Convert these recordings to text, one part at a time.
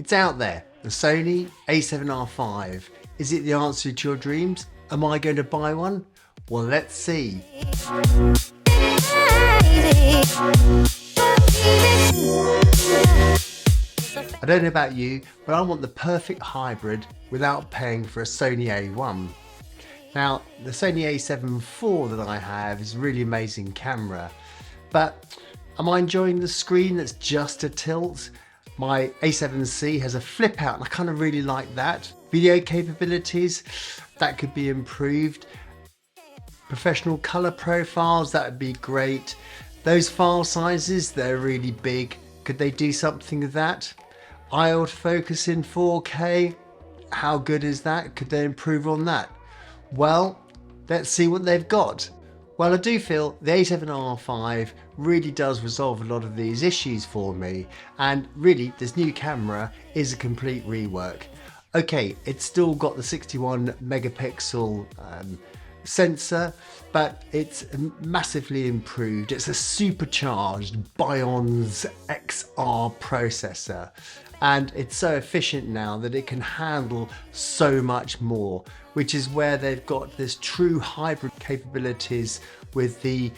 It's out there, the Sony A7R5. Is it the answer to your dreams? Am I going to buy one? Well, let's see. I don't know about you, but I want the perfect hybrid without paying for a Sony A1. Now, the Sony A7 IV that I have is a really amazing camera, but am I enjoying the screen that's just a tilt? My A7C has a flip out and I kind of really like that. Video capabilities, that could be improved. Professional color profiles, that would be great. Those file sizes, they're really big. Could they do something with that? Eye autofocus in 4K, how good is that? Could they improve on that? Well, let's see what they've got. Well, I do feel the A7R5 really does resolve a lot of these issues for me, and really this new camera is a complete rework. Okay, it's still got the 61 megapixel sensor, but it's massively improved. It's a supercharged Bionz XR processor, and it's so efficient now that it can handle so much more, which is where they've got this true hybrid capabilities with the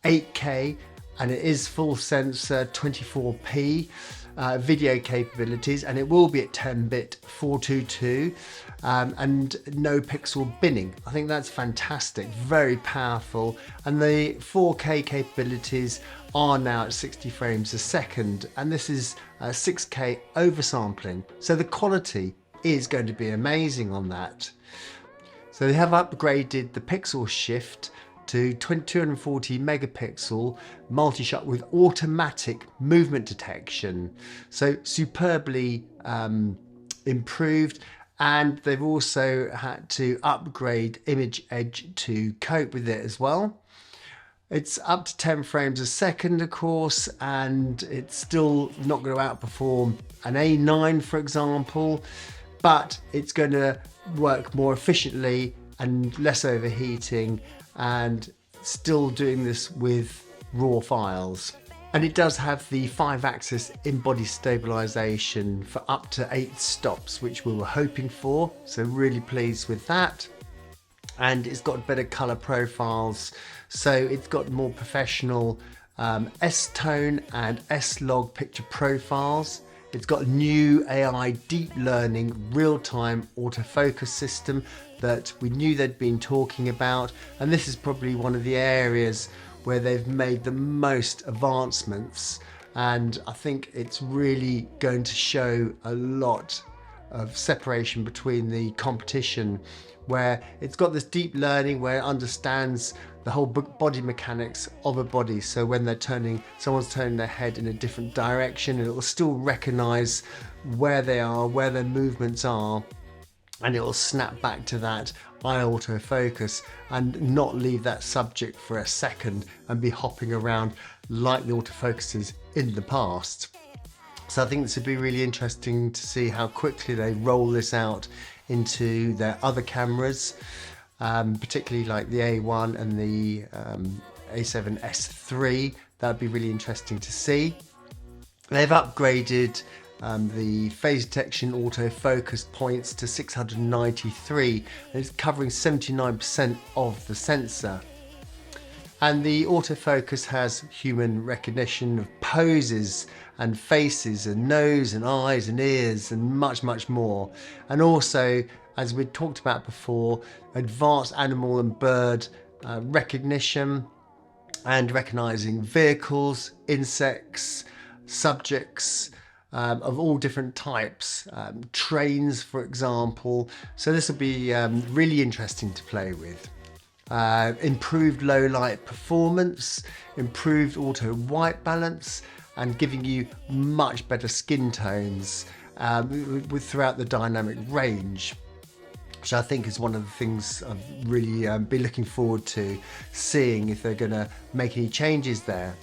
8K, and it is full sensor 24p video capabilities, and it will be at 10-bit 422 and no pixel binning. I think that's fantastic, very powerful, and the 4K capabilities are now at 60 frames a second, and this is 6K oversampling, so the quality is going to be amazing on that. So they have upgraded the pixel shift to 240 megapixel multi-shot with automatic movement detection. So superbly improved, and they've also had to upgrade image edge to cope with it as well. It's up to 10 frames a second, of course, and it's still not going to outperform an A9, for example, but it's going to work more efficiently and less overheating, and still doing this with raw files. And it does have the 5-axis in-body stabilization for up to 8 stops, which we were hoping for, so really pleased with that. And it's got better color profiles, so it's got more professional S-tone and S-log picture profiles. It's got a new AI deep learning real-time autofocus system that we knew they'd been talking about, and this is probably one of the areas where they've made the most advancements, and I think it's really going to show a lot of separation between the competition, where it's got this deep learning where it understands the whole body mechanics of a body. So when someone's turning their head in a different direction, it will still recognize where they are, where their movements are, and it will snap back to that eye autofocus and not leave that subject for a second and be hopping around like the autofocuses in the past. So I think this would be really interesting to see how quickly they roll this out into their other cameras, particularly like the A1 and the A7S3. That'd be really interesting to see. They've upgraded the phase detection autofocus points to 693, and it's covering 79% of the sensor. And the autofocus has human recognition of poses and faces and nose and eyes and ears and much, much more. And also, as we talked about before, advanced animal and bird recognition and recognizing vehicles, insects, subjects of all different types, trains, for example. So this will be really interesting to play with. Improved low light performance, improved auto white balance, and giving you much better skin tones throughout the dynamic range, which I think is one of the things I've really been looking forward to seeing if they're going to make any changes there.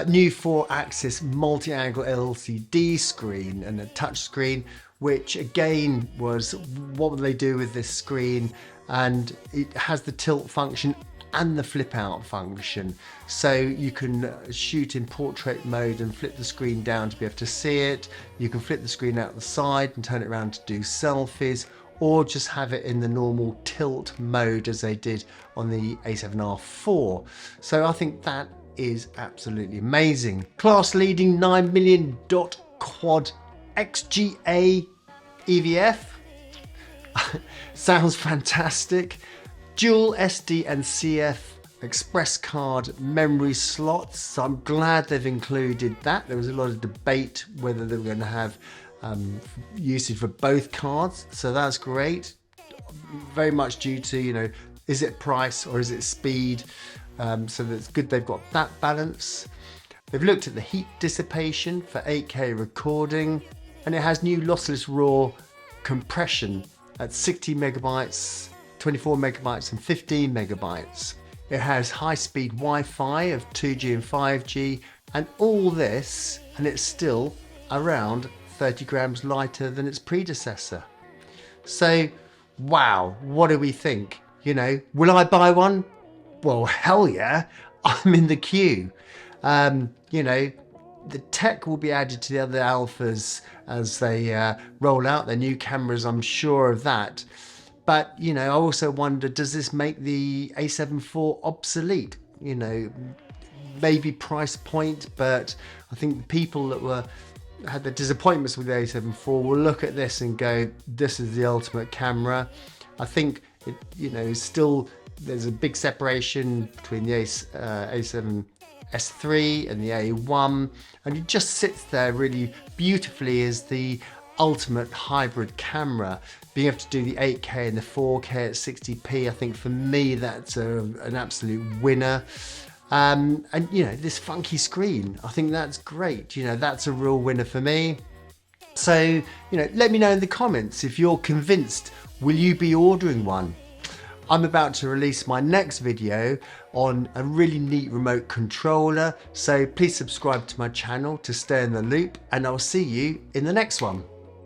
New 4-axis multi-angle LCD screen and a touch screen, which again was what will they do with this screen, and it has the tilt function and the flip out function. So you can shoot in portrait mode and flip the screen down to be able to see it. You can flip the screen out the side and turn it around to do selfies, or just have it in the normal tilt mode as they did on the A7R4. So I think that is absolutely amazing. Class leading 9 million dot quad XGA EVF. Sounds fantastic. Dual SD and CF express card memory slots. So I'm glad they've included that. There was a lot of debate whether they were going to have usage for both cards, so that's great. Very much due to, you know, is it price or is it speed? So that's good they've got that balance. They've looked at the heat dissipation for 8K recording, and it has new lossless RAW compression at 60 megabytes, 24 megabytes and 15 megabytes. It has high-speed Wi-Fi of 2G and 5G, and all this, and it's still around 30 grams lighter than its predecessor. So, wow, what do we think? You know, will I buy one? Well, hell yeah, I'm in the queue. You know, the tech will be added to the other alphas as they roll out their new cameras, I'm sure of that. But, you know, I also wonder, does this make the A7 IV obsolete? You know, maybe price point, but I think the people that had the disappointments with the A7 IV will look at this and go, this is the ultimate camera. I think, it, you know, still there's a big separation between the A7S3 and the A1, and it just sits there really beautifully as the ultimate hybrid camera. Being able to do the 8K and the 4K at 60p, I think for me that's an absolute winner. And you know, this funky screen, I think that's great. You know, that's a real winner for me. So, you know, let me know in the comments if you're convinced. Will you be ordering one? I'm about to release my next video on a really neat remote controller, so please subscribe to my channel to stay in the loop, and I'll see you in the next one.